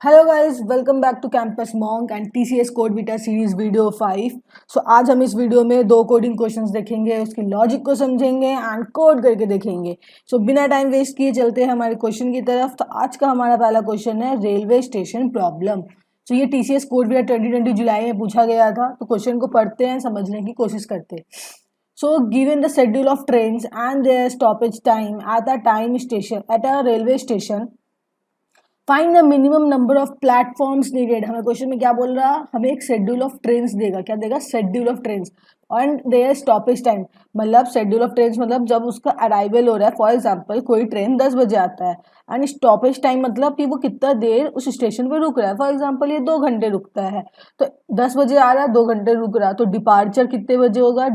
Hello guys, welcome back to Campus Monk and TCS code beta series video 5। So आज हम इस video में दो कोडिंग क्वेश्चंस देखेंगे, उसकी लॉजिक को समझेंगे एंड कोड करके देखेंगे। सो बिना टाइम वेस्ट किए चलते हैं हमारे क्वेश्चन की तरफ। तो आज का हमारा पहला क्वेश्चन है रेलवे स्टेशन प्रॉब्लम। सो ये टीसीएस कोड बीटा 2020 जुलाई में पूछा गया था। तो क्वेश्चन को पढ़ते हैं, समझने की कोशिश करते हैं। So, given the schedule of trains and their stoppage time at a railway station, find the minimum number of platforms needed. हमें क्वेश्चन में क्या बोल रहा है, हमें एक शेड्यूल ऑफ ट्रेन्स देगा। क्या देगा? Schedule of trains and their stoppage time. मतलब शेड्यूल ऑफ ट्रेन्स मतलब जब उसका अराइवल हो रहा है। फॉर एग्जांपल कोई ट्रेन 10 बजे आता है एंड स्टॉपेज टाइम मतलब कि वो कितना देर उस स्टेशन पे रुक रहा है। फॉर एग्जांपल ये 2 घंटे रुकता है, तो 10 बजे आ रहा है, 2 घंटे रुक रहा है, तो डिपार्चर कितने बजे होगा?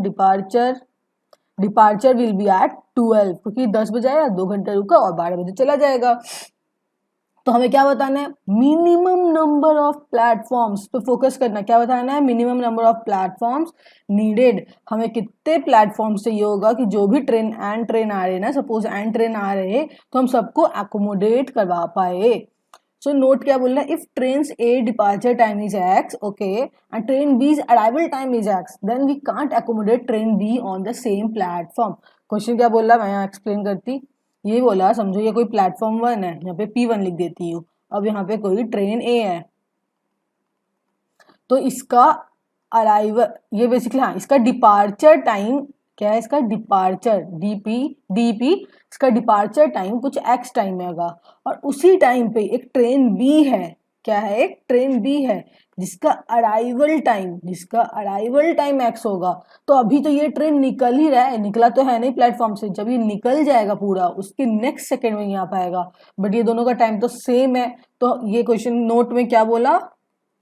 डिपार्चर विल बी एट 12, क्योंकि 10 बजे आया, 2 घंटे रुका और 12 बजे चला जाएगा। तो हमें क्या बताना है? मिनिमम नंबर ऑफ प्लेटफॉर्म्स पे फोकस करना। क्या बताना है? Minimum number of platforms needed. हमें कितने प्लेटफॉर्म्स चाहिए होगा कि जो भी ट्रेन आ रहे हैं ना, सपोज एंड ट्रेन आ रहे हैं, तो हम सबको एकोमोडेट करवा पाए। सो नोट क्या बोल रहा है? If train A departure time is x, okay, and train B is arrival time is x, then we can't accommodate train B on the same platform. Question क्या बोल रहा है, मैं यहाँ एक्सप्लेन करती। ये बोला, समझो ये कोई प्लेटफॉर्म 1 है, यहाँ पे P1 लिख देती हूँ। अब यहाँ पे कोई ट्रेन ए है, तो इसका अराइवल, ये बेसिकली, हाँ, इसका डिपार्चर टाइम क्या है? इसका डिपार्चर डीपी इसका डिपार्चर टाइम कुछ एक्स टाइम हैगा। और उसी टाइम पे एक ट्रेन बी है। क्या है? एक ट्रेन बी है जिसका अराइवल टाइम एक्स होगा। तो अभी तो ये ट्रेन निकल ही रहा है, निकला तो है नहीं प्लेटफॉर्म से। जब ये निकल जाएगा पूरा, उसके नेक्स्ट सेकेंड में यहाँ पाएगा, बट ये दोनों का टाइम तो सेम है। तो ये क्वेश्चन नोट में क्या बोला?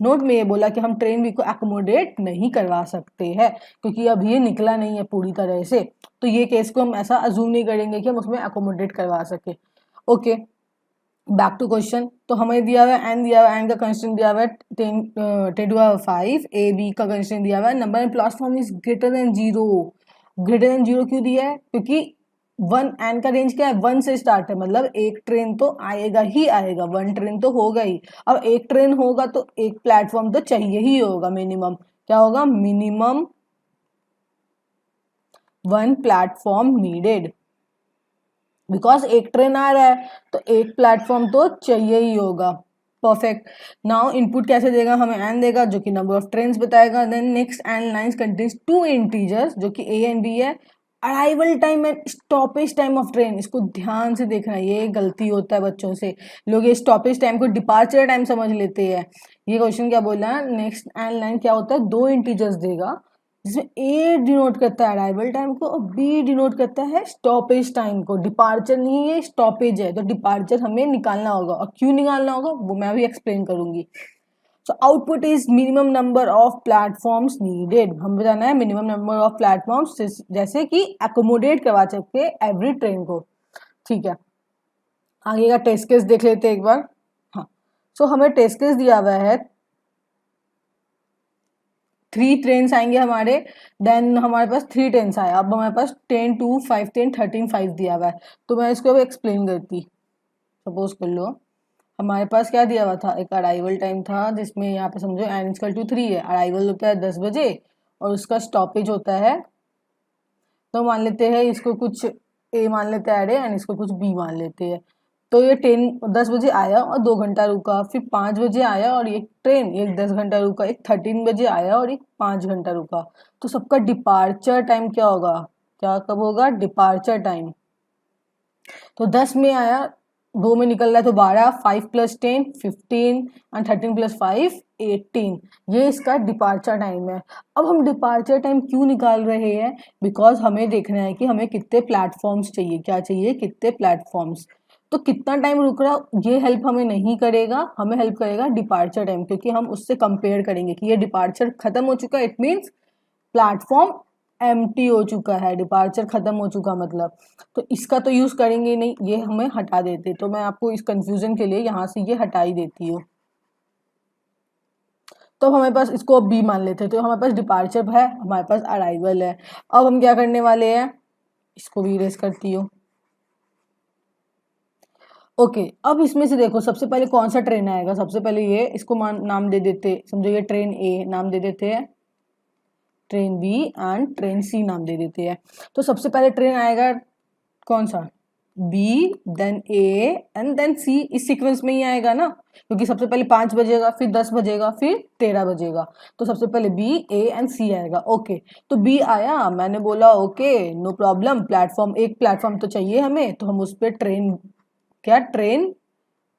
नोट में ये बोला कि हम ट्रेन बी को एकोमोडेट नहीं करवा सकते हैं, क्योंकि अब ये निकला नहीं है पूरी तरह से। तो ये केस को हम ऐसा अज्यूम नहीं करेंगे कि हम उसमें एकोमोडेट करवा सके। Okay, back to question. तो हमें दिया हुआ है एन, दिया हुआ है एन का कंस्टेंट दिया हुआ है 10 ए बी का कंस्टेंट दिया हुआ है। Number in platform is greater than 0। Greater than 0 क्यों दिया है? क्योंकि 1 एन का रेंज क्या है? 1 से स्टार्ट है, मतलब एक ट्रेन तो आएगा ही आएगा, 1 ट्रेन तो होगा ही। अब एक ट्रेन होगा तो एक प्लेटफॉर्म तो चाहिए ही होगा मिनिमम। क्या होगा? मिनिमम 1 प्लेटफॉर्म नीडेड, बिकॉज एक ट्रेन आ रहा है तो एक प्लेटफॉर्म तो चाहिए ही होगा। परफेक्ट। नाउ इनपुट कैसे देगा? हमें एन देगा जो कि नंबर ऑफ ट्रेन्स बताएगा। Then next n lines contains 2 integers जो कि ए एंड बी है। Arrival time and stoppage time of train, इसको ध्यान से देखना, ये गलती होता है बच्चों से। लोग ये स्टॉपेज टाइम को डिपार्चर टाइम समझ लेते हैं। ये क्वेश्चन क्या बोला है? नेक्स्ट एन लाइन क्या होता है? 2 इंटीजर्स देगा, जिसमें ए डिनोट करता है अराइवल टाइम को और बी डिनोट करता है स्टॉपेज टाइम को। डिपार्चर नहीं है, स्टॉपेज है, तो डिपार्चर हमें निकालना होगा। और क्यों निकालना होगा वो मैं भी एक्सप्लेन करूंगी। So output is minimum number of platforms needed. हम बताना है मिनिमम नंबर ऑफ प्लेटफॉर्म्स, जैसे कि एकोमोडेट करवा सकते एवरी ट्रेन को। ठीक है, आगे का टेस्ट केस देख लेते हैं एक बार। हाँ, सो हमें टेस्ट केस दिया हुआ है 3 ट्रेन आएंगे हमारे। देन हमारे पास 3 ट्रेन आए। अब हमारे पास 10, 2, 5, 10, 13, 5 दिया हुआ है। तो मैं इसको अब एक्सप्लेन करती। सपोज कर लो हमारे पास क्या दिया हुआ था? एक अराइवल टाइम था, जिसमें यहाँ पे समझो n इक्वल टू 3 है। अराइवल होता है 10 बजे और उसका स्टॉपेज होता है, तो मान लेते हैं इसको कुछ ए मान लेते हैं एंड इसको कुछ बी मान लेते हैं। तो ये 10 बजे आया और 2 घंटा रुका, फिर 5 बजे आया और एक ट्रेन, एक 10 घंटा रुका, एक 13 बजे आया और एक 5 घंटा रुका। तो सबका डिपार्चर टाइम क्या होगा? क्या कब होगा? Departure time. तो 10 में आया, 2 में निकल रहा है तो 12, 5 प्लस 10 15 एंड 13 प्लस 5 18। ये इसका डिपार्चर टाइम है। अब हम डिपार्चर टाइम क्यों निकाल रहे हैं? बिकॉज हमें देखना है कि हमें कितने प्लेटफॉर्म्स चाहिए। क्या चाहिए? कितने प्लेटफॉर्म्स। तो कितना टाइम रुक रहा, ये हेल्प हमें नहीं करेगा, हमें हेल्प करेगा डिपार्चर टाइम, क्योंकि हम उससे कंपेयर करेंगे कि ये डिपार्चर खत्म हो चुका है, इट मीन्स प्लेटफॉर्म एम्प्टी हो चुका है, डिपार्चर खत्म हो चुका मतलब। तो इसका तो यूज करेंगे नहीं, ये हमें हटा देते। तो मैं आपको इस कंफ्यूजन के लिए यहाँ से ये हटा ही देती हूँ। तो हमारे पास इसको अब बी मान लेते हैं। तो हमारे पास डिपार्चर है, हमारे पास अराइवल है। अब हम क्या करने वाले हैं? इसको भी इरेज करती हूँ। ओके, अब इसमें से देखो सबसे पहले कौन सा ट्रेन आएगा। सबसे पहले ये इसको नाम दे देते, समझो ये ट्रेन ए नाम दे देते हैं, ट्रेन बी एंड ट्रेन सी नाम दे देते हैं। तो सबसे पहले ट्रेन आएगा कौन सा, B, then A and then C. इस सीक्वेंस में ही आएगा ना, क्योंकि सबसे पहले 5 बजेगा, फिर 10 बजेगा, फिर 13 बजेगा। तो सबसे पहले बी, ए एंड सी आएगा। ओके, तो बी आया, मैंने बोला ओके नो प्रॉब्लम, प्लेटफॉर्म, एक प्लेटफॉर्म तो चाहिए हमें, तो हम उस पर ट्रेन, क्या ट्रेन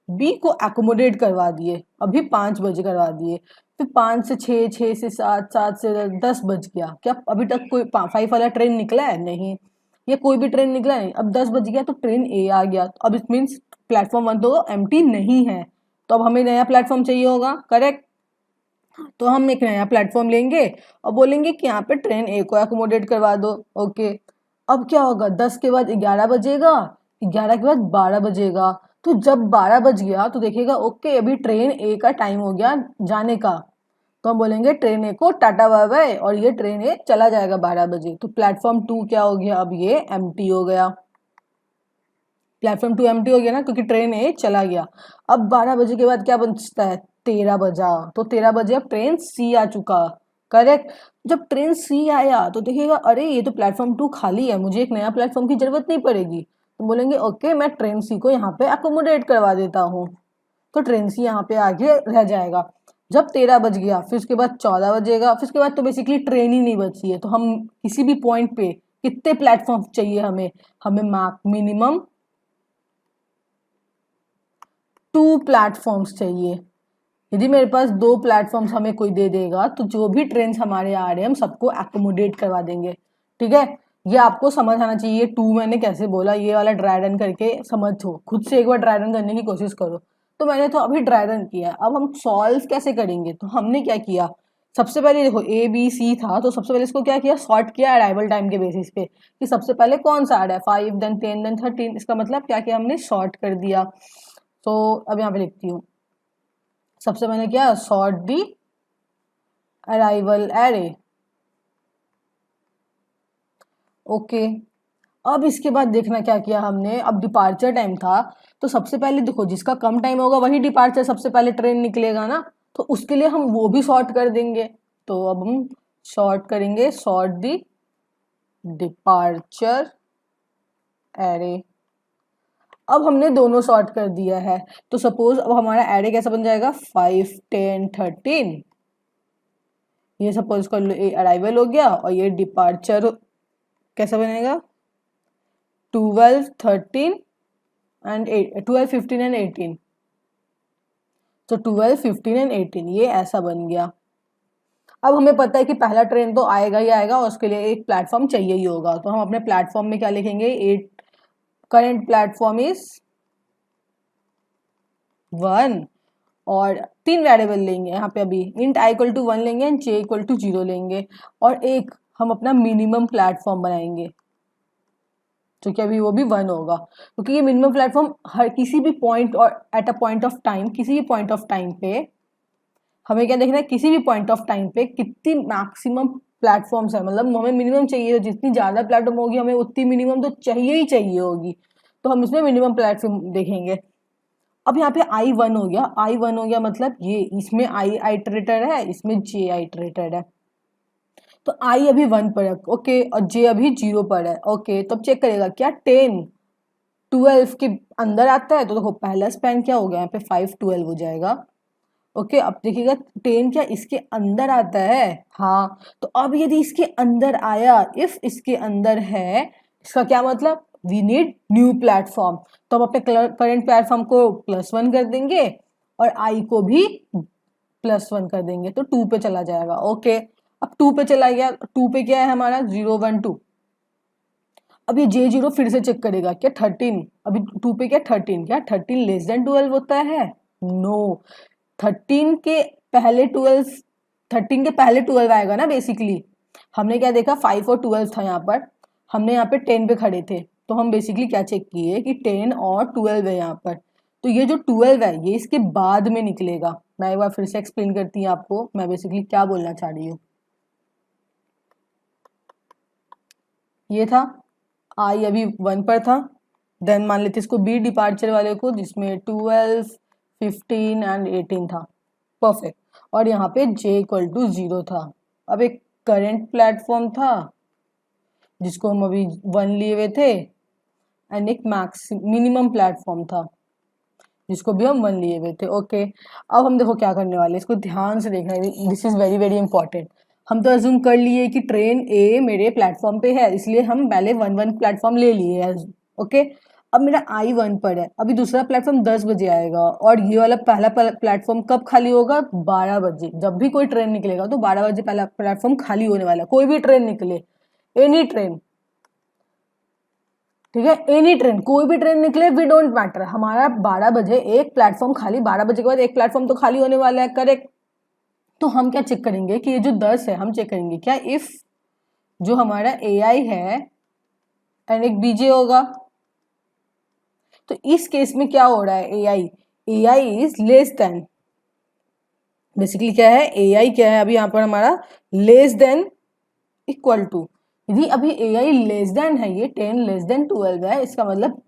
बी को एकोमोडेट करवा दिए, अभी 5 बजे करवा दिए। फिर 5 से 6, 6 से 7, 7 से 10 बज गया। क्या अभी तक कोई 5 वाला ट्रेन निकला है? नहीं, ये कोई भी ट्रेन निकला नहीं। अब 10 बज गया तो ट्रेन ए आ गया। तो अब इट मीन्स प्लेटफॉर्म 1 तो एम्प्टी नहीं है, तो अब हमें नया प्लेटफॉर्म चाहिए होगा, करेक्ट। तो हम एक नया प्लेटफॉर्म लेंगे और बोलेंगे कि यहाँ पे ट्रेन ए को एकोमोडेट करवा दो। ओके, अब क्या होगा, 10 के बाद 11 बजेगा, 11 के बाद 12 बजेगा। तो जब 12 बज गया तो देखेगा ओके अभी ट्रेन ए का टाइम हो गया जाने का, तो हम बोलेंगे ट्रेन ए को टाटा बाय बाय, और ये ट्रेन ए चला जाएगा 12 बजे। तो प्लेटफॉर्म 2 क्या हो गया, अब ये एम्प्टी हो गया। प्लेटफॉर्म 2 एम्प्टी हो गया ना, क्योंकि ट्रेन ए चला गया। अब 12 बजे के बाद क्या बचता है, 13 बजा, तो 13 बजे अब ट्रेन सी आ चुका, करेक्ट। जब ट्रेन सी आया तो देखिएगा अरे ये तो प्लेटफॉर्म 2 खाली है, मुझे एक नया प्लेटफॉर्म की जरूरत नहीं पड़ेगी। तो बोलेंगे ओके मैं ट्रेन सी को यहाँ पे अकोमोडेट करवा देता हूँ, तो ट्रेन सी यहाँ पे आगे रह जाएगा। जब 13 बज गया, फिर उसके बाद 14 बजेगा, फिर उसके बाद तो बेसिकली ट्रेन ही नहीं बची है। तो हम किसी भी पॉइंट पे कितने प्लेटफॉर्म चाहिए हमें, हमें मिनिमम 2 प्लेटफॉर्म्स चाहिए। यदि मेरे पास 2 प्लेटफॉर्म्स हमें कोई दे देगा तो जो भी ट्रेन हमारे आ रहे हैं हम सबको एकोमोडेट करवा देंगे, ठीक है। ये आपको समझ आना चाहिए 2 मैंने कैसे बोला, ये वाला ड्राई रन करके समझो, खुद से एक बार ड्राई रन करने की कोशिश करो। तो मैंने तो अभी ड्राई रन किया, अब हम सॉल्व कैसे करेंगे। तो हमने क्या किया, सबसे पहले देखो ए बी सी था, तो सबसे पहले इसको क्या किया, सॉर्ट किया अराइवल टाइम के बेसिस पे, कि सबसे पहले कौन सा आ रहा है, 5 देन 10 देन 13। इसका मतलब क्या किया हमने, सॉर्ट कर दिया। तो अब यहाँ पे लिखती हूँ, सबसे मैंने क्या, सॉर्ट दी अराइवल एरे। ओके, अब इसके बाद देखना क्या किया हमने, अब डिपार्चर टाइम था, तो सबसे पहले देखो जिसका कम टाइम होगा वही डिपार्चर सबसे पहले ट्रेन निकलेगा ना, तो उसके लिए हम वो भी सॉर्ट कर देंगे। तो अब हम सॉर्ट करेंगे, सॉर्ट दी डिपार्चर एरे। अब हमने दोनों सॉर्ट कर दिया है, तो सपोज अब हमारा एरे कैसा बन जाएगा, 5 10 13। ये सपोज कर लो ये अराइवल हो गया, और ये डिपार्चर कैसा बनेगा, 12 13 एंड 12 15 एंड 18। तो 12 15 एंड 18 ये ऐसा बन गया। अब हमें पता है कि पहला ट्रेन तो आएगा ही आएगा, और उसके लिए एक प्लेटफॉर्म चाहिए ही होगा। तो हम अपने प्लेटफॉर्म में क्या लिखेंगे, 8 करंट प्लेटफॉर्म इज 1, और 3 वेरिएबल लेंगे यहाँ पे, अभी इंट आई इक्वल टू 1 लेंगे एंड जे इक्वल टू 0 लेंगे, और एक हम अपना मिनिमम प्लेटफॉर्म बनाएंगे, जो कि अभी वो भी 1 होगा, क्योंकि ये मिनिमम प्लेटफॉर्म हर किसी भी पॉइंट और at a point of time, किसी भी पॉइंट ऑफ टाइम पे हमें क्या देखना है, किसी भी पॉइंट ऑफ टाइम पे कितनी मैक्सिमम प्लेटफॉर्म्स है, मतलब हमें मिनिमम चाहिए, तो जितनी ज़्यादा प्लेटफॉर्म होगी हमें उतनी मिनिमम तो चाहिए ही चाहिए होगी। तो हम इसमें मिनिमम प्लेटफॉर्म देखेंगे। अब यहाँ पे I1 हो गया, I1 हो गया मतलब ये, इसमें I आइटरेटर है, इसमें J आइटरेटर है। तो I अभी 1 पर है, ओके, और J अभी 0 पर है। ओके, तो अब चेक करेगा क्या 10 12 के अंदर आता है, तो देखो पहला स्पैन क्या हो गया, यहाँ पे 5 12 हो जाएगा। ओके, अब देखिएगा 10 क्या इसके अंदर आता है, हाँ। तो अब यदि इसके अंदर आया, इफ इसके अंदर है, इसका क्या मतलब, वी नीड न्यू प्लेटफॉर्म। तो हम अपने करंट प्लेटफॉर्म को +1 कर देंगे, और आई को भी +1 कर देंगे, तो 2 पे चला जाएगा। ओके, अब 2 पे चला गया, 2 पे क्या है हमारा, 0 1 2। अब ये J0 फिर से चेक करेगा, क्या 13, अभी 2 पे क्या 13, क्या 13 लेस देन 12 होता है, नो, 13 के पहले 12, 13 के पहले 12 आएगा ना बेसिकली। हमने क्या देखा, 5 और 12 था यहाँ पर, हमने यहाँ पे 10 पे खड़े थे, तो हम बेसिकली क्या चेक किए कि 10 और 12 है यहाँ पर। तो ये जो 12 है ये इसके बाद में निकलेगा। मैं एक बार फिर से एक्सप्लेन करती हूँ आपको, मैं बेसिकली क्या बोलना चाह रही हूँ। ये था, आई अभी 1 पर था, देन मान लेते इसको बी डिपार्चर वाले को, जिसमें 12, 15 एंड 18 था। परफेक्ट। और यहाँ पे j इक्वल टू 0 था। अब एक करंट प्लेटफॉर्म था जिसको हम अभी 1 लिए हुए थे, एंड एक मिनिमम प्लेटफॉर्म था जिसको भी हम 1 लिए हुए थे। ओके, अब हम देखो क्या करने वाले, इसको ध्यान से देखना है, this is very very important. हम तो अज्यूम कर लिए कि ट्रेन ए मेरे प्लेटफॉर्म पे है, इसलिए हम पहले 1 प्लेटफॉर्म ले लिए है। ओके, अब मेरा आई 1 पर है, अभी दूसरा प्लेटफॉर्म 10 बजे आएगा, और ये वाला पहला प्लेटफॉर्म कब खाली होगा? 12 बजे। जब भी कोई ट्रेन निकलेगा तो 12 बजे पहला प्लेटफॉर्म खाली होने वाला है। कोई भी ट्रेन निकले, एनी ट्रेन, ठीक है, एनी ट्रेन, कोई भी ट्रेन निकले, वी डोंट मैटर, हमारा 12 बजे एक प्लेटफॉर्म खाली, 12 बजे के बाद एक प्लेटफॉर्म तो खाली होने वाला है, करेक्ट। तो हम क्या चेक करेंगे कि ये जो 10 है, हम चेक करेंगे क्या इफ जो हमारा ए आई है एंड एक बीजे होगा। तो इस केस में क्या हो रहा है, ए I is less than, basically क्या है, ए आई क्या है अभी यहाँ पर हमारा, लेस देन इक्वल टू। यदि अभी ए आई लेस देन है, ये 10 लेस देन 12 है, इसका मतलब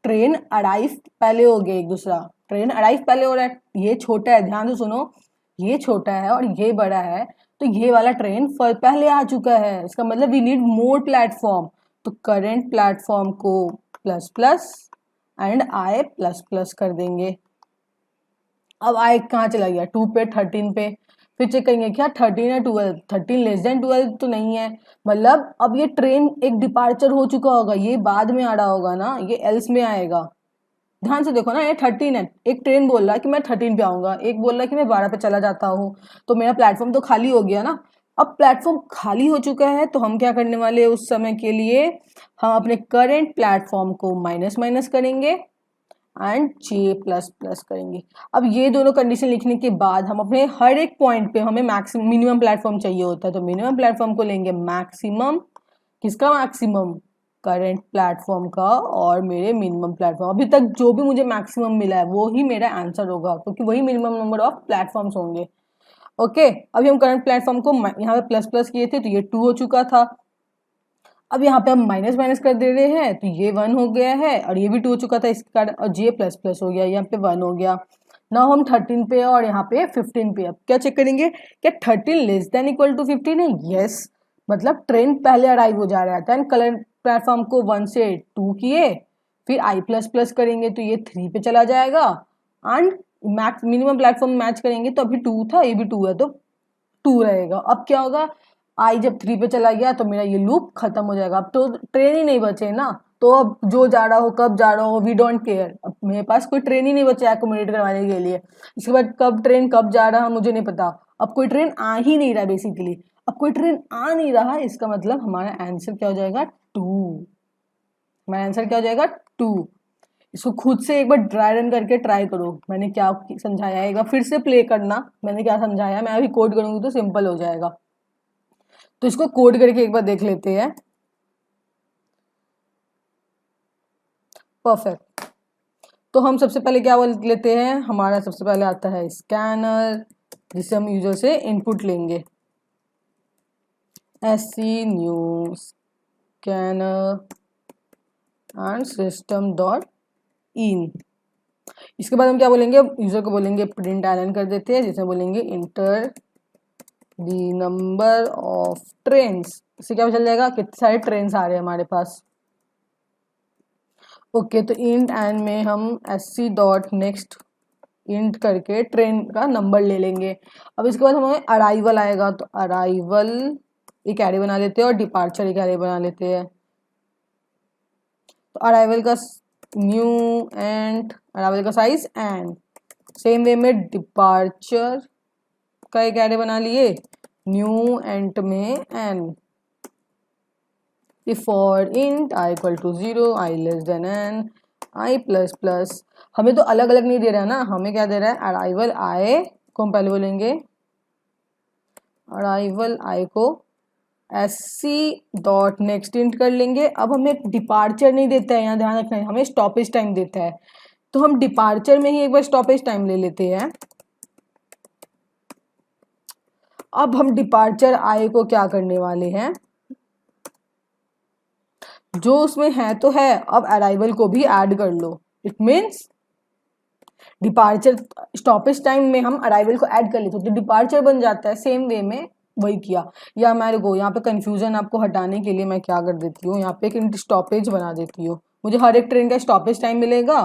ट्रेन अराइव पहले हो गया, एक दूसरा ट्रेन अराइव पहले हो रहा है। ये छोटा है, ध्यान से सुनो, ये छोटा है और ये बड़ा है, तो ये वाला ट्रेन पहले आ चुका है, इसका मतलब वी नीड मोर प्लेटफॉर्म। तो करंट प्लेटफॉर्म को plus plus and I plus plus कर देंगे। अब आई कहाँ चला गया, 2 पे, 13 पे, फिर चेक करेंगे क्या 13 है 12, 13 लेस देन 12 तो नहीं है, मतलब अब ये ट्रेन एक डिपार्चर हो चुका होगा, ये बाद में आ रहा होगा ना, ये एल्स में आएगा। ध्यान से देखो ना, ये 13 है, एक ट्रेन बोल रहा है कि मैं 13 पे आऊंगा, एक बोल रहा है कि मैं 12 पे चला जाता हूँ, तो मेरा प्लेटफॉर्म तो खाली हो गया ना। अब प्लेटफॉर्म खाली हो चुका है, तो हम क्या करने वाले हैं उस समय के लिए, हम अपने करंट प्लेटफॉर्म को माइनस माइनस करेंगे एंड जे प्लस प्लस करेंगे। अब ये दोनों कंडीशन लिखने के बाद हम अपने हर एक पॉइंट पे, हमें मैक्सिमम मिनिमम प्लेटफॉर्म चाहिए होता है, तो मिनिमम प्लेटफॉर्म को लेंगे मैक्सिमम, किसका मैक्सिमम, करंट प्लेटफॉर्म का, और मेरे मिनिमम प्लेटफॉर्म, अभी तक जो भी मुझे मैक्सिमम मिला है वो ही मेरा आंसर होगा, क्योंकि वही मिनिमम नंबर ऑफ प्लेटफॉर्म्स होंगे। ओके, अभी हम करंट प्लेटफॉर्म को यहाँ पे प्लस प्लस किए थे, तो ये 2 हो चुका था। अब यहाँ पे हम माइनस माइनस कर दे रहे हैं, तो ये 1 हो गया है, और ये भी 2 हो चुका था इसके कारण, और जे प्लस प्लस हो गया, यहाँ पे 1 हो गया। नाउ हम 13 पे और यहाँ पे 15 पे, अब क्या चेक करेंगे, क्या 13 लेस देन इक्वल टू 15 है? यस, मतलब ट्रेन पहले अराइव हो जा रहा था, करंट प्लेटफॉर्म को 1 से 2 किए, फिर आई प्लस प्लस करेंगे तो ये 3 पे चला जाएगा, and max minimum platform match करेंगे तो अभी 2 था, ये भी 2 है, तो 2 रहेगा। अब क्या होगा, आई जब 3 पे चला गया तो मेरा ये लूप खत्म हो जाएगा, अब तो ट्रेन ही नहीं बचे ना, तो अब जो जा रहा हो कब जा रहा हो वी डोंट केयर, अब मेरे पास कोई ट्रेन ही नहीं बचा अकोमोडेट करवाने के लिए। इसके बाद कब ट्रेन कब जा रहा है मुझे नहीं पता, अब कोई ट्रेन आ ही नहीं रहा बेसिकली, अब कोई ट्रेन आ नहीं रहा, इसका मतलब हमारा आंसर क्या हो जाएगा, 2। हमारा आंसर क्या हो जाएगा, 2। इसको खुद से एक बार ड्राई रन करके ट्राई करो, मैंने क्या समझाया है एक बार फिर से प्ले करना, मैंने क्या समझाया, मैं अभी कोड करूंगी तो सिंपल हो जाएगा। तो इसको कोड करके एक बार देख लेते हैं। परफेक्ट। तो हम सबसे पहले क्या बोल लेते हैं, हमारा सबसे पहले आता है स्कैनर, जिसे हम यूजर से इनपुट लेंगे, SC new scanner and system dot in. इसके बाद हम क्या बोलेंगे, यूजर को बोलेंगे प्रिंट एलन कर देते हैं, जिसमें बोलेंगे enter the number of trains. इससे क्या चल जाएगा, कितने सारे ट्रेन्स आ रहे हैं हमारे पास। ओके, तो इंट एन में हम एससी डॉट नेक्स्ट इंट करके ट्रेन का नंबर ले लेंगे। अब इसके बाद हमें अराइवल आएगा, तो अराइवल एक एरे बना लेते हैं और डिपार्चर एक एरे बना लेते हैं। तो अराइवल का न्यू एंड अराइवल का साइज एंड, सेम वे में डिपार्चर का एक एरे बना लिए, न्यू एंड में n, for int i equal to 0, i less than n, i plus plus. हमें तो अलग अलग नहीं दे रहा है ना, हमें क्या दे रहा है, अराइवल आई को हम पहले बोलेंगे, अराइवल आई को एससी डॉट नेक्स्ट इंट कर लेंगे। अब हमें डिपार्चर नहीं देता है, यहाँ ध्यान रखना है, हमें स्टॉपेज टाइम देता है, तो हम डिपार्चर में ही एक बार स्टॉपेज टाइम ले लेते हैं। अब हम डिपार्चर आई को क्या करने वाले हैं, जो उसमें है तो है, अब अराइवल को भी ऐड कर लो। It means departure stoppage time में हम अराइवल को ऐड कर लेते तो डिपार्चर बन जाता है। सेम वे में वही किया। या हमारे को यहाँ पे कंफ्यूजन आपको हटाने के लिए मैं क्या कर देती हूँ, यहाँ पे एक स्टॉपेज बना देती हूँ। मुझे हर एक ट्रेन का स्टॉपेज टाइम मिलेगा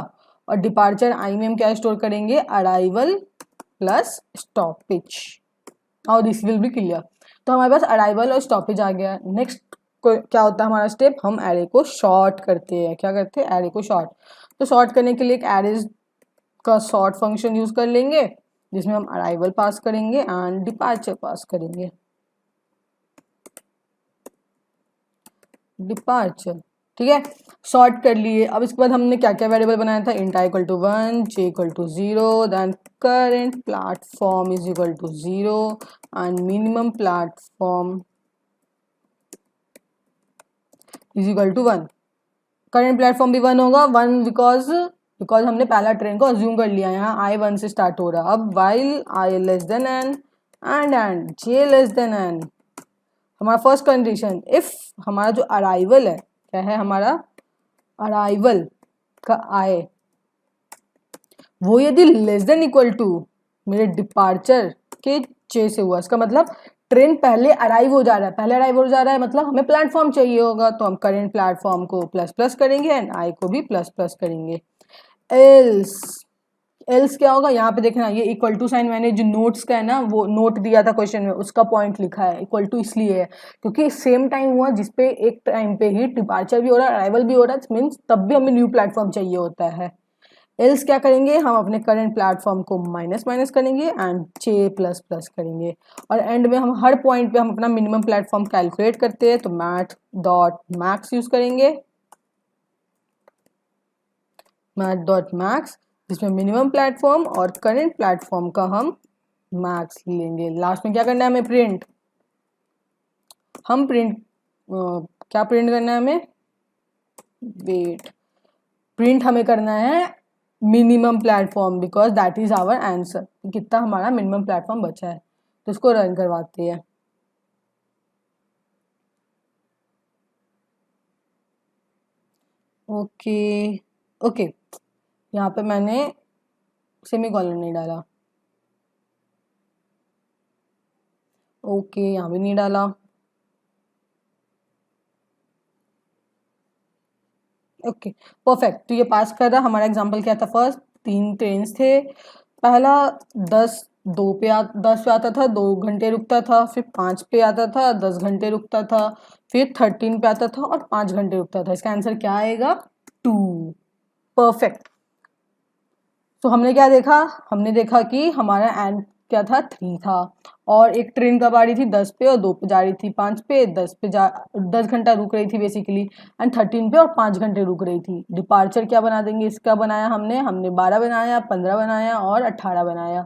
और डिपार्चर आई में हम क्या स्टोर करेंगे, अराइवल प्लस स्टॉपेज। और दिस विल बी क्लियर। तो हमारे पास अराइवल और स्टॉपेज आ गया। नेक्स्ट क्या होता है हमारा स्टेप, हम एरे को शॉर्ट करते हैं। क्या करते हैं, एरे को शॉर्ट। तो शॉर्ट करने के लिए एक एरेज का शॉर्ट फंक्शन यूज कर लेंगे जिसमें हम अराइवल पास करेंगे एंड डिपार्चर पास करेंगे। डिपार्चर, ठीक है, शॉर्ट कर लिए। अब इसके बाद हमने क्या क्या वेरिएबल बनाया था, int i equal to 1, j equal to 0, then current platform is equal to 0 and minimum platform is equal to 1। Current platform भी 1 होगा, 1 बिकॉज हमने पहला ट्रेन को अज्यूम कर लिया। यहाँ आई 1 से स्टार्ट हो रहा। अब while i less than n and j less than n, हमारा फर्स्ट कंडीशन, इफ हमारा जो अराइवल है, क्या है हमारा अराइवल का आई, वो यदि लेस देन इक्वल टू मेरे डिपार्चर के जे से हुआ, इसका मतलब ट्रेन पहले अराइव हो जा रहा है। पहले अराइव हो जा रहा है मतलब हमें प्लेटफॉर्म चाहिए होगा, तो हम करंट प्लेटफॉर्म को प्लस प्लस करेंगे एंड आई को भी प्लस प्लस करेंगे। एल्स क्या होगा, यहाँ पे देखना, ये इक्वल टू साइन मैंने जो नोट्स का है ना, वो नोट दिया था क्वेश्चन में, उसका पॉइंट लिखा है। इक्वल टू इसलिए है क्योंकि सेम टाइम हुआ जिसपे एक टाइम पे ही डिपार्चर भी हो रहा है, अराइवल भी हो रहा है, मीन्स तब भी हमें न्यू प्लेटफॉर्म चाहिए होता है। एल्स क्या करेंगे, हम अपने करंट प्लेटफॉर्म को माइनस माइनस करेंगे एंड जे प्लस प्लस करेंगे। और एंड में हम हर पॉइंट पे हम अपना मिनिमम प्लेटफॉर्म कैलकुलेट करते हैं, तो मैथ डॉट मैक्स यूज करेंगे, मैथ डॉट मैक्स, जिसमें मिनिमम प्लेटफॉर्म और करंट प्लेटफॉर्म का हम मैक्स लेंगे। लास्ट में क्या करना है हमें, प्रिंट। हम प्रिंट क्या प्रिंट करना है हमें, वेट, प्रिंट हमें करना है minimum platform because that is our answer. कितना हमारा मिनिमम प्लेटफॉर्म बचा है, तो इसको रन करवाते हैं। ओके ओके, यहाँ पे मैंने सेमीकोलन नहीं डाला। ओके, यहाँ भी नहीं डाला। Okay perfect. तो ये पास कर रहा। हमारा एग्जांपल क्या था, फर्स्ट 3 ट्रेन्स थे। पहला 10 पे आता था, 2 घंटे रुकता था। फिर 5 पे आता था, 10 घंटे रुकता था। फिर 13 पे आता था और 5 घंटे रुकता था। इसका आंसर क्या आएगा, 2। परफेक्ट। तो हमने क्या देखा, हमने देखा कि हमारा एंड क्या था, 3 था। और एक ट्रेन कब आ रही थी, 10 पे और 2 पे जा रही थी। 5 पे 10 घंटा रुक रही थी बेसिकली, एंड 13 पे और 5 घंटे रुक रही थी। डिपार्चर क्या बना देंगे, इसका बनाया हमने 12 बनाया, 15 बनाया और 18 बनाया।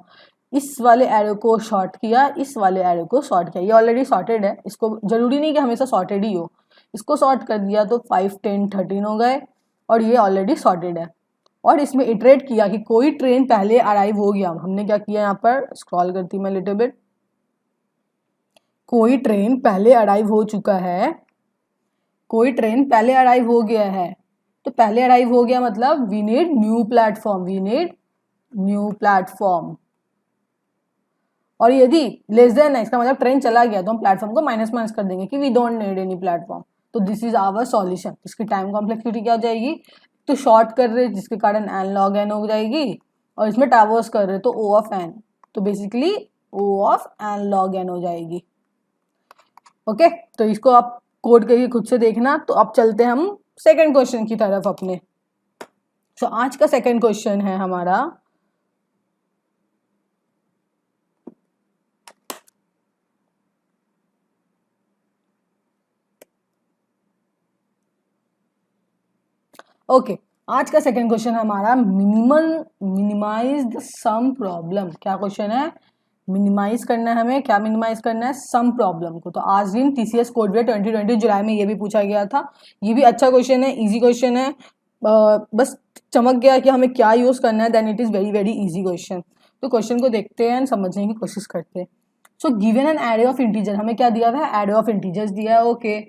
इस वाले एरो को शॉर्ट किया, इस वाले एरो को शॉर्ट किया। ये ऑलरेडी सॉर्टेड है, इसको जरूरी नहीं कि हमेशा सॉर्टेड ही हो। इसको शॉर्ट कर दिया तो 5, 10, 13 हो गए और ये ऑलरेडी सॉर्टेड है। और इसमें इटरेट किया कि कोई ट्रेन पहले अराइव हो गया। हमने क्या किया, यहाँ पर स्क्रॉल करती मैं लिटिल बिट, कोई ट्रेन पहले अराइव हो चुका है, कोई ट्रेन पहले अराइव हो गया है। तो पहले अराइव हो गया मतलब we need new platform, we need new platform. और यदि लेस देन है, इसका मतलब ट्रेन चला गया, तो हम प्लेटफॉर्म को माइनस माइनस कर देंगे कि we don't need any platform. तो दिस इज आवर सॉल्यूशन। इसकी टाइम कॉम्प्लेक्सिटी क्या हो जाएगी, तो शॉर्ट कर रहे जिसके कारण एन लॉग एन हो जाएगी, और इसमें ट्रैवर्स कर रहे तो ओ ऑफ एन, तो basically O of n log n हो जाएगी। ओके, तो इसको आप कोड करके खुद से देखना। तो अब चलते हैं हम सेकंड क्वेश्चन की तरफ अपने। तो आज का सेकंड क्वेश्चन है हमारा, ओके आज का सेकंड क्वेश्चन हमारा मिनिमाइज द सम प्रॉब्लम। क्या क्वेश्चन है, मिनिमाइज करना है हमें। क्या मिनिमाइज करना है, सम प्रॉब्लम को। तो आज दिन TCS कोडवेयर 2020 जुलाई में ये भी पूछा गया था। ये भी अच्छा क्वेश्चन है, इजी क्वेश्चन है। बस चमक गया कि हमें क्या यूज करना है, then it is very very easy question. तो क्वेश्चन को देखते हैं, समझने की कोशिश करते हैं। So given an array of integer, हमें क्या दिया हुआ है, एरे ऑफ इंटीजर्स दिया है। Okay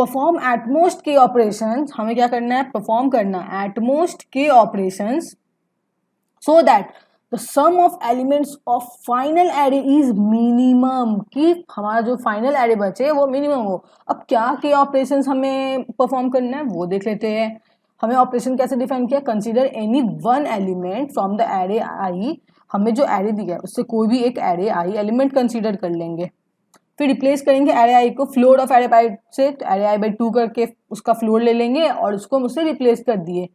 perform at most k operations, हमें क्या करना है, परफॉर्म करना at most k operations so that the sum of elements of final array is minimum, कि हमारा जो फाइनल एरे बचे वो मिनिमम हो। अब क्या के ऑपरेशंस हमें परफॉर्म करना है वो देख लेते हैं। हमें ऑपरेशन कैसे डिफाइन किया, consider any one element from the array आई, हमें जो एरे दिया है उससे कोई भी एक एरे आई एलिमेंट कंसीडर कर लेंगे, फिर रिप्लेस करेंगे एरे आई को फ्लोर ऑफ एरे आई से, एरे आई बाई 2 करके उसका फ्लोर ले लेंगे और उसको हम उससे रिप्लेस कर दिए।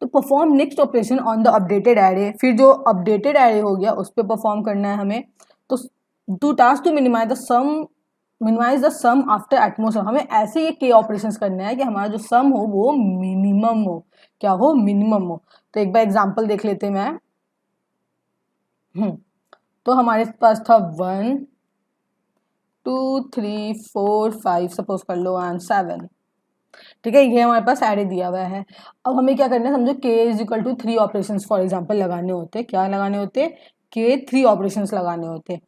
तो perform next operation on the updated array, फिर जो अपडेटेड एरे हो गया उस पर परफॉर्म करना है हमें। तो to task to minimize the sum after atmosphere, हमें ऐसे ये के ऑपरेशंस करना है कि हमारा जो सम हो वो मिनिमम हो, क्या हो, मिनिमम हो। तो एक बार एग्जांपल देख लेते हैं मैं। तो हमारे पास था 1 2 3 4 5 सपोज कर लो एंड 7, ठीक है, ये हमारे पास एरे दिया हुआ है। अब हमें क्या करना है, समझो k is equal to 3 operation for example लगाने होते, क्या लगाने होते, k 3 ऑपरेशन लगाने होते।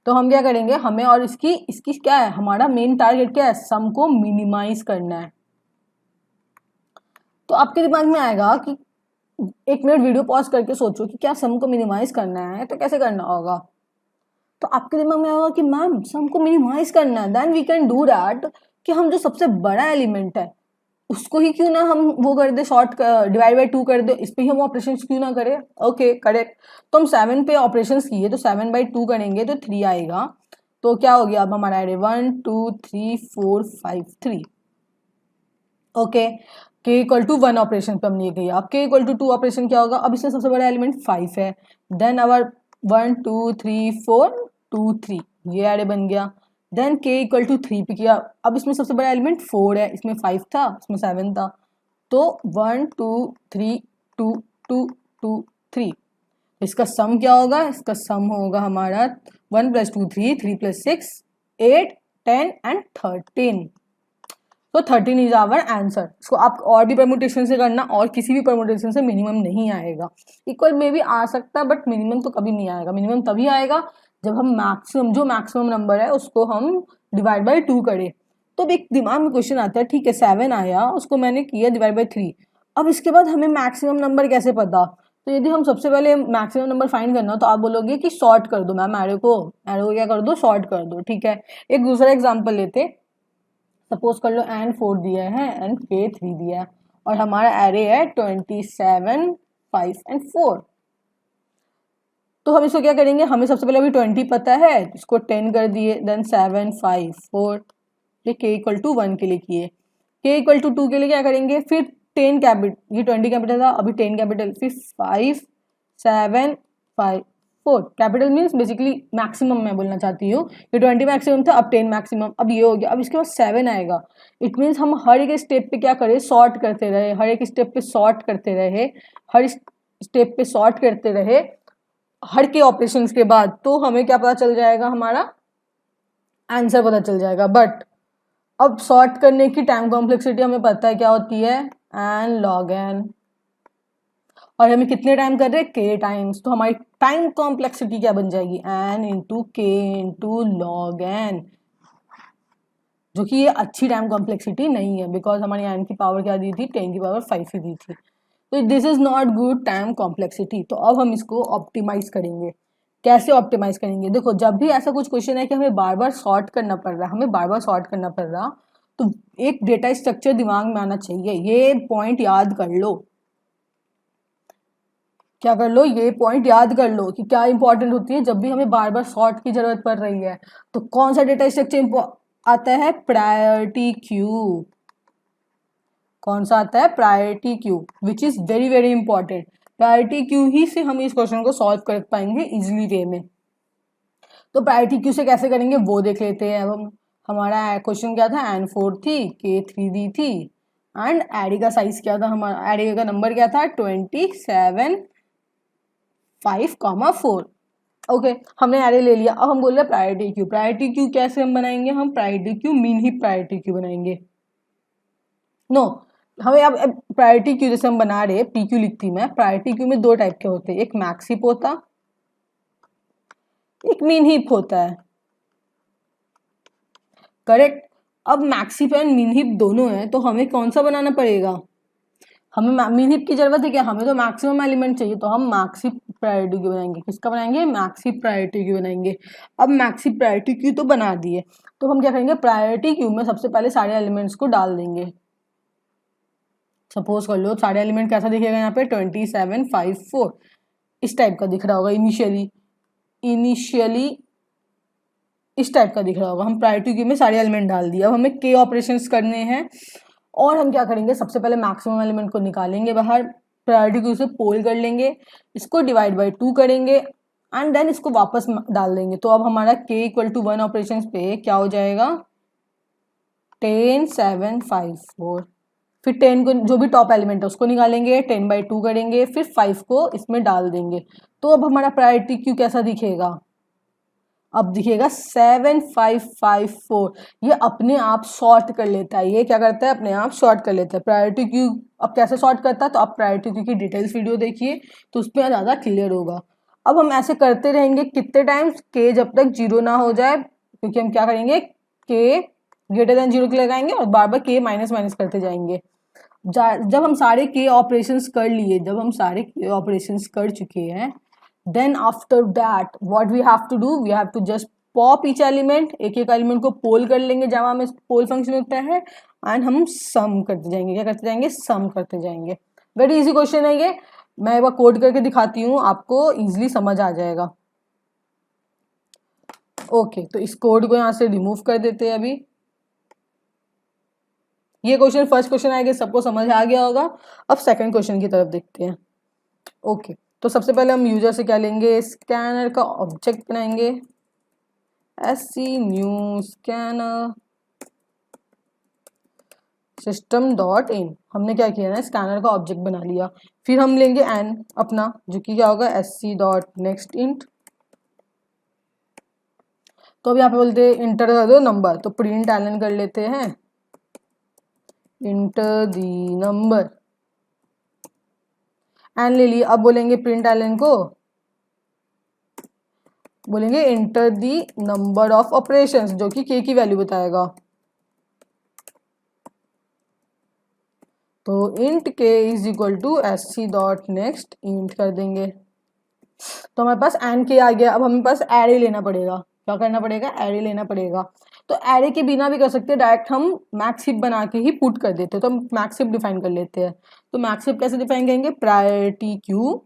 तो हम क्या करेंगे, हमें और इसकी इसकी क्या है, हमारा मेन टारगेट क्या है, सम को मिनिमाइज करना है। तो आपके दिमाग में आएगा कि 1 मिनट वीडियो पॉज करके सोचो कि क्या सम को मिनिमाइज करना है तो कैसे करना होगा। तो आपके दिमाग में आएगा कि मैम सम को मिनिमाइज करना है, then we can do that, कि हम जो सबसे बड़ा एलिमेंट है उसको ही क्यों ना हम वो कर दे, शॉर्ट डिवाइड बाई 2 कर दे, इस पे ही हम ऑपरेशन क्यों ना करें। ओके करेक्ट, तो हम 7 पे ऑपरेशन किए तो 7/2 करेंगे तो 3 आएगा। तो क्या हो गया, अब हमारा array 1 2 3 4 5 3। Okay, k equal to 1 operation पे हमने ये किया। अब k इक्वल टू 2 ऑपरेशन क्या होगा, अब इसमें सबसे बड़ा एलिमेंट 5 है, देन अवर 1 2 3 4 2 3, ये एरे बन गया। देन k इक्वल टू 3 पे किया, अब इसमें सबसे बड़ा एलिमेंट 4 है, इसमें 5 था इसमें 7 था, तो 1 2 3 2 2 2 3। इसका सम क्या होगा, इसका सम होगा हमारा 1 + 2 3 3 + 6 8 10 एंड 13। तो 13 इज आवर आंसर। इसको आप और भी परमुटेशन से करना, और किसी भी परमुटेशन से मिनिमम नहीं आएगा। इक्वल में भी आ सकता है बट मिनिमम तो कभी नहीं आएगा। मिनिमम तभी आएगा जब हम मैक्सिमम, जो मैक्सिमम नंबर है उसको हम डिवाइड बाई 2 करें। तो अब एक दिमाग में क्वेश्चन आता है, ठीक है 7 आया, उसको मैंने किया डिवाइड बाई 3, अब इसके बाद हमें मैक्सिमम नंबर कैसे पता। तो यदि हम सबसे पहले मैक्सिमम नंबर फाइंड करना तो आप बोलोगे कि सॉर्ट कर दो मैम, एरो को क्या कर दो, सॉर्ट कर दो, ठीक है। एक दूसरा एग्जाम्पल लेते, सपोज कर लो n 4 दिया है एंड k 3 दिया है और हमारा एरे है 27 5 एंड 4। तो हम इसको क्या करेंगे, हमें सबसे पहले अभी 20 पता है, इसको 10 कर दिए, देन 7 5 4, ये k इक्वल टू 1 के लिए किए। k इक्वल टू 2 के लिए क्या करेंगे, फिर 10 कैपिटल, ये 20 कैपिटल था, अभी 10 कैपिटल, फिर 5 7 5 4 कैपिटल मीन्स बेसिकली मैक्सिमम मैं बोलना चाहती हूँ। ये 20 मैक्सिमम था, अब 10 मैक्सिमम, अब ये हो गया, अब इसके बाद 7 आएगा। इट मीन्स हम हर एक स्टेप पे क्या करें, सॉर्ट करते रहे, हर एक स्टेप पे सॉर्ट करते रहे, हर स्टेप पे सॉर्ट करते रहे हर के ऑपरेशंस के बाद, तो हमें क्या पता चल जाएगा, हमारा आंसर पता चल जाएगा। बट अब सॉर्ट करने की टाइम कॉम्प्लेक्सिटी हमें पता है क्या होती है, एन लॉग एन, और हमें कितने टाइम कर रहे हैं, k टाइम्स, तो हमारी टाइम कॉम्प्लेक्सिटी क्या बन जाएगी, n इंटू के इंटू लॉग एन, जो कि ये अच्छी टाइम कॉम्प्लेक्सिटी नहीं है बिकॉज हमारी n की पावर क्या दी थी, 10 की पावर 5 ही दी थी। तो this is not good time complexity. तो अब हम इसको ऑप्टिमाइज करेंगे। कैसे ऑप्टिमाइज करेंगे, देखो जब भी ऐसा कुछ क्वेश्चन है कि हमें बार बार सॉर्ट करना पड़ रहा है, हमें बार बार सॉर्ट करना पड़ रहा, तो एक डेटा स्ट्रक्चर दिमाग में आना चाहिए। ये पॉइंट याद कर लो, क्या कर लो, ये पॉइंट याद कर लो कि क्या इंपॉर्टेंट होती है जब भी हमें बार बार सॉर्ट की जरूरत पड़ रही है। तो कौन सा डेटा स्ट्रक्चर आता है, प्रायोरिटी क्यू। कौन सा आता है, priority queue, which is very very important. Priority queue ही से हम इस क्वेश्चन को सॉल्व कर पाएंगे इजिली वे में। तो प्रायोरिटी क्यू से कैसे करेंगे वो देख लेते हैं। अब हम, हमारा क्वेश्चन क्या था, n4 थी, k3 दी थी, एंड एरे का साइज क्या था, हमारा एरे का नंबर क्या था, 27 5, 4। ओके, हमने एरे ले लिया। अब हम बोल रहे हैं प्रायोरिटी क्यू। प्रायोरिटी क्यू कैसे हम बनाएंगे, हम priority queue mean he priority queue बनाएंगे। नो हमें अब प्रायोरिटी क्यू जैसे हम बना रहे, पी क्यू लिखती मैं, प्रायोरिटी क्यू में 2 टाइप के होते हैं, एक मैक्स हीप होता, एक मीन हीप होता है, करेक्ट। अब मैक्स हीप एंड मिन हीप दोनों है, तो हमें कौन सा बनाना पड़ेगा? हमें मिन हीप की जरूरत है क्या? हमें तो मैक्सिमम एलिमेंट चाहिए, तो हम मैक्स हीप प्रायोरिटी क्यू बनाएंगे। किसका बनाएंगे? मैक्स हीप प्रायोरिटी क्यू बनाएंगे। अब मैक्स हीप प्रायोरिटी क्यू तो बना दिए, तो हम क्या करेंगे? प्रायोरिटी क्यू में सबसे पहले सारे एलिमेंट्स को डाल देंगे। सपोज कर लो सारे एलिमेंट कैसा दिखेगा यहाँ पे 27 5 4 इस टाइप का दिख रहा होगा। इनिशियली इस टाइप का दिख रहा होगा। हम प्रायोरिटी क्यू में सारे एलिमेंट डाल दिए। अब हमें के ऑपरेशंस करने हैं, और हम क्या करेंगे? सबसे पहले मैक्सिमम एलिमेंट को निकालेंगे बाहर, प्रायोरिटी क्यू से पोल कर लेंगे, इसको डिवाइड बाई 2 करेंगे एंड देन इसको वापस डाल देंगे। तो अब हमारा k इक्वल टू 1 ऑपरेशन पे क्या हो जाएगा? 10 7 5 4। फिर 10 को जो भी टॉप एलिमेंट है उसको निकालेंगे, 10 बाई 2 करेंगे, फिर 5 को इसमें डाल देंगे। तो अब हमारा प्रायोरिटी क्यू कैसा दिखेगा? अब दिखेगा 7 5 5 4। ये अपने आप सॉर्ट कर लेता है। ये क्या करता है? अपने आप सॉर्ट कर लेता है प्रायोरिटी क्यू। अब कैसे सॉर्ट करता है? तो आप प्रायोरिटी क्यू की डिटेल्स वीडियो देखिए तो उसमें ज़्यादा क्लियर होगा। अब हम ऐसे करते रहेंगे कितने टाइम्स? के जब तक 0 ना हो जाए, क्योंकि हम क्या करेंगे? के ग्रेटर देन 0 के लगाएंगे और बार बार के माइनस माइनस करते जाएंगे। जब हम सारे के ऑपरेशंस कर लिए, जब हम सारे के ऑपरेशंस कर चुके हैं, then after that what we have to do? We have to just pop each element, एक एक एलिमेंट को पोल कर लेंगे जहाँ में पोल फंक्शन होता है, एंड हम सम करते जाएंगे। क्या करते जाएंगे? सम करते जाएंगे। वेरी इजी क्वेश्चन है ये। मैं एक बार कोड करके दिखाती हूँ, आपको इजीली समझ आ जाएगा। ओके, तो इस कोड को यहाँ से रिमूव कर देते हैं अभी। ये क्वेश्चन फर्स्ट क्वेश्चन आएगा, सबको समझ आ गया होगा। अब सेकंड क्वेश्चन की तरफ देखते हैं। ओके, तो सबसे पहले हम यूजर से क्या लेंगे? स्कैनर का ऑब्जेक्ट बनाएंगे। SC new scanner system dot in. हमने क्या किया ना? स्कैनर का ऑब्जेक्ट बना लिया। फिर हम लेंगे एन अपना, जो कि क्या होगा? SC dot next int. तो अब यहाँ पे बोलते हैं इंटर कर दो नंबर, तो प्रिंट एलन कर लेते हैं इंटर दी नंबर, एन ले लिया। अब बोलेंगे प्रिंट एलन को, बोलेंगे enter the number of operations, जो कि के की वैल्यू बताएगा। तो int k is equal to SC dot next int कर देंगे। तो हमारे पास एन के आ गया। अब हमें पास एरे लेना पड़ेगा। क्या करना पड़ेगा? एरे लेना पड़ेगा। तो एरे के बिना भी कर सकते हैं, डायरेक्ट हम मैक्स हीप बना के ही पुट कर देते हैं। तो हम मैक्स हीप डिफाइन कर लेते हैं। तो मैक्स हीप कैसे डिफाइन करेंगे? प्रायोरिटी क्यू,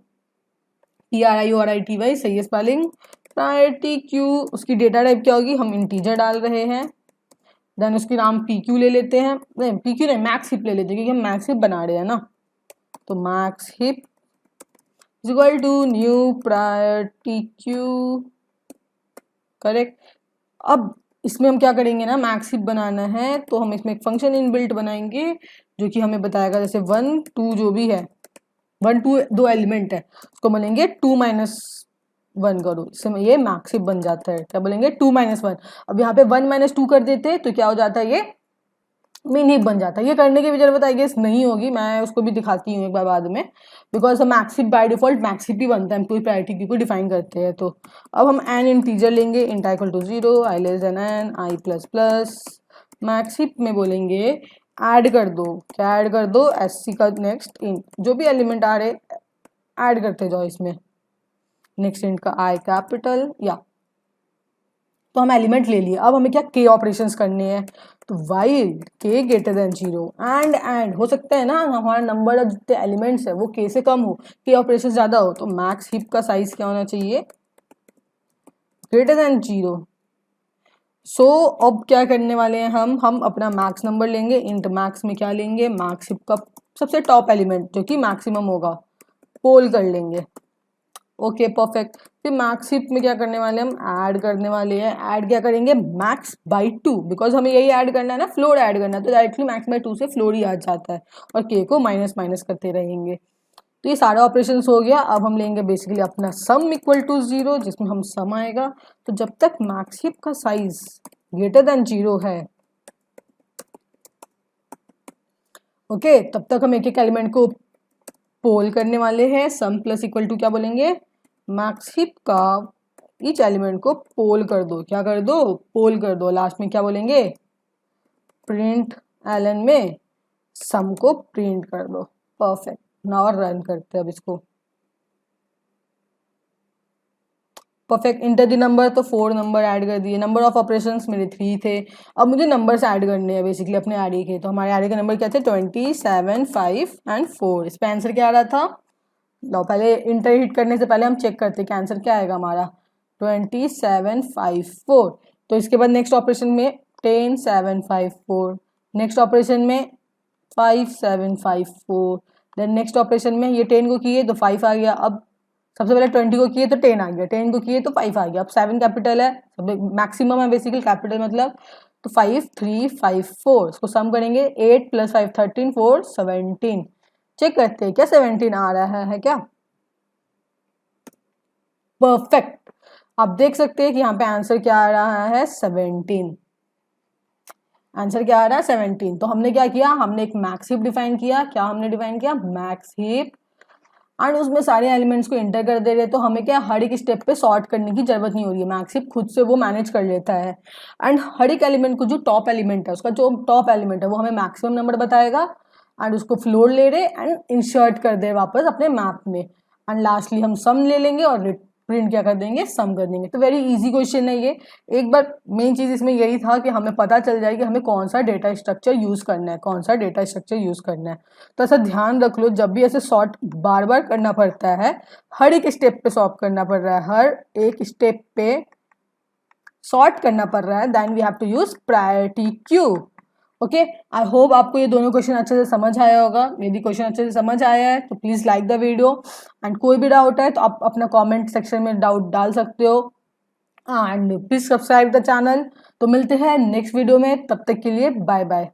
PRIORITY, सही है स्पेलिंग। प्रायोरिटी क्यू, उसकी डेटा टाइप क्या होगी? हम इंटीजर डाल रहे हैं। देन उसकी नाम PQ ले लेते हैं, नहीं PQ नहीं, मैक्स हीप ले लेते हैं, क्योंकि हम मैक्स हीप बना रहे हैं ना। तो max heap is equal to new priority queue, correct. अब इसमें हम क्या करेंगे ना? मैक्स हीप बनाना है तो हम इसमें एक फंक्शन इनबिल्ट बनाएंगे, जो कि हमें बताएगा जैसे 1 2 जो भी है, 1 2 दो एलिमेंट है, उसको बोलेंगे 2 माइनस 1 करो। इससे ये मैक्स हीप बन जाता है। क्या बोलेंगे? 2 माइनस 1। अब यहाँ पे 1 माइनस 2 कर देते तो क्या हो जाता है? ये मिन हीप बन जाता है। ये करने की भी जरूरत आई गेस नहीं होगी, मैं उसको भी दिखाती हूँ एक बार बाद में, बिकॉज हम max heap by default max heap ही बनता है, हम पूरी प्रायोरिटी क्यू को डिफाइन करते हैं। तो अब हम एन इंटीजर लेंगे, int i equal to 0, i less than n, i plus plus. Max heap में बोलेंगे ऐड कर दो। क्या ऐड कर दो? SC का नेक्स्ट इंट, जो भी एलिमेंट आ रहे ऐड करते जाओ इसमें। नेक्स्ट इंट का आई कैपिटल, या तो हम एलिमेंट ले लिए। अब हमें क्या के ऑपरेशंस करने हैं? तो वाइल के ग्रेटर देन 0 एंड हो सकता है ना हमारा नंबर ऑफ जितने एलिमेंट्स है वो के से कम हो, के ऑपरेशन ज्यादा हो, तो मैक्स हीप का साइज क्या होना चाहिए? Greater than 0। सो अब क्या करने वाले हैं हम अपना मैक्स नंबर लेंगे। इंट मैक्स में क्या लेंगे? मैक्स हीप का सबसे टॉप एलिमेंट जो कि मैक्सिमम होगा, पोल कर लेंगे। Okay perfect. फिर मैक्स हीप में क्या करने वाले हम? ऐड करने वाले हैं। ऐड क्या करेंगे? मैक्स बाई 2, बिकॉज हमें यही ऐड करना है ना, फ्लोर ऐड करना है, तो डायरेक्टली मैक्स बाई 2 से फ्लोर ही आ जाता है, और के को माइनस माइनस करते रहेंगे। तो ये सारा ऑपरेशन हो गया। अब हम लेंगे बेसिकली अपना सम इक्वल टू 0, जिसमें हम सम आएगा। तो जब तक मैक्स हीप का साइज ग्रेटर देन 0 है, ओके, तब तक हम एक एक एलिमेंट को पोल करने वाले हैं। सम प्लस इक्वल टू क्या बोलेंगे? मैक्स हीप का ईच एलिमेंट को पोल कर दो। क्या कर दो? पोल कर दो। लास्ट में क्या बोलेंगे? प्रिंट एलन में सम को प्रिंट कर दो। परफेक्ट। नाउ रन करते हैं अब इसको। परफेक्ट। इंटर द नंबर, तो 4 नंबर ऐड कर दिए। नंबर ऑफ ऑपरेशंस मेरे 3 थे। अब मुझे नंबर्स ऐड करने हैं बेसिकली अपने एरे के। तो हमारे एरे के नंबर क्या थे? 27, 5 एंड 4। इस पर आंसर क्या आ रहा था? लो पहले इंटर हिट करने से पहले हम चेक करते हैं कि आंसर क्या आएगा हमारा। 27, 5, 4। तो इसके बाद नेक्स्ट ऑपरेशन में 10, 7, 5, 4। नेक्स्ट ऑपरेशन में 5, 7, 5, 4। देन नेक्स्ट ऑपरेशन में ये 10 को किए तो 5 आ गया। अब सबसे पहले 20 को किए तो 10 आ गया, 10 को किए तो 5 आ गया। अब 7 कैपिटल है, मैक्सिमम है बेसिकली, कैपिटल मतलब। तो 5, 3, 5, 4 इसको सम करेंगे। 8 + 5 13, 4 17। चेक करते हैं क्या 17 आ रहा है क्या? परफेक्ट। आप देख सकते हैं कि यहाँ पे आंसर क्या आ रहा है? 17। आंसर क्या आ रहा है? 17। तो हमने क्या किया? हमने एक मैक्स हीप डिफाइन किया। क्या हमने डिफाइन किया? Max heap. एंड उसमें सारे एलिमेंट्स को इंटर कर दे रहे, तो हमें क्या हर एक स्टेप पे सॉर्ट करने की जरूरत नहीं हो रही है। मैक्स हीप खुद से वो मैनेज कर लेता है। एंड हर एक एलिमेंट को, जो टॉप एलिमेंट है उसका, जो टॉप एलिमेंट है वो हमें मैक्सिमम नंबर बताएगा। एंड उसको फ्लोर ले रहे एंड इंसर्ट कर दे वापस अपने मैप में। एंड लास्टली हम सम ले लेंगे और प्रिंट क्या कर देंगे? सम कर देंगे। तो वेरी इजी क्वेश्चन है ये। एक बार मेन चीज इसमें यही था कि हमें पता चल जाए कि हमें कौन सा डेटा स्ट्रक्चर यूज करना है, कौन सा डेटा स्ट्रक्चर यूज करना है। तो ऐसा ध्यान रख लो, जब भी ऐसे सॉर्ट बार बार करना पड़ता है, हर एक स्टेप पे सॉर्ट करना पड़ रहा है, हर एक स्टेप पे सॉर्ट करना पड़ रहा है, then we have to use priority queue. Okay, I hope आपको ये दोनों क्वेश्चन अच्छे से समझ आया होगा। यदि क्वेश्चन अच्छे से समझ आया है तो please like the video. And कोई भी डाउट है तो आप अपना कमेंट सेक्शन में डाउट डाल सकते हो। And please subscribe the channel. तो मिलते हैं नेक्स्ट वीडियो में, तब तक के लिए बाय बाय।